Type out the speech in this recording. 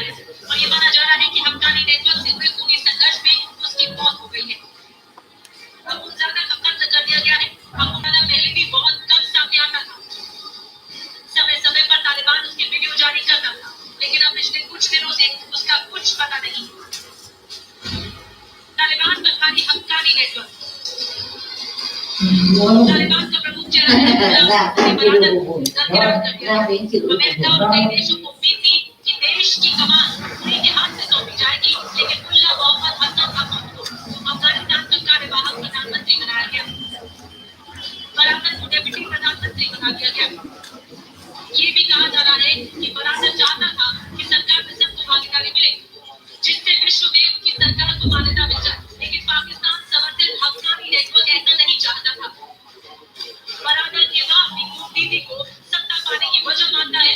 न्यायालय से और ये माना जा रहा है कि हक्कानी नेटवर्क से हुए खूनी संघर्ष में उसकी मौत हो गई है। अब ज्यादा का कत्ल कर दिया गया है। आपको पता पहले भी बहुत कम सामने आता था, समय समय पर तालिबान उसकी वीडियो जारी करता था, लेकिन अब पिछले कुछ दिनों से उसका कुछ पता नहीं। तालिबान का खाली हक्कानी नेटवर्क, तालिबान का प्रमुख चेहरा अमेरिका और कई देशों को उम्मीद थी कि देश की कमान उन्हीं के हाथ से सौंपी जाएगी, लेकिन मुल्ला मोहम्मद हसन अहमद को अफगानिस्तान का कार्यवाहक प्रधानमंत्री बनाया गया। बरादर को डिप्टी प्रधानमंत्री बना दिया गया। ये भी कहा जा रहा है कि बरादर चाहता था कि सरकार में सबको भागीदारी मिले, जिससे विश्व में उनकी सरकार को मान्यता मिल जाए, लेकिन पाकिस्तान समर्थित हक्कानी नेटवर्क ऐसा नहीं चाहता था। बरादर के बाद भी दीदी को सत्ता पाने की वजह मानता है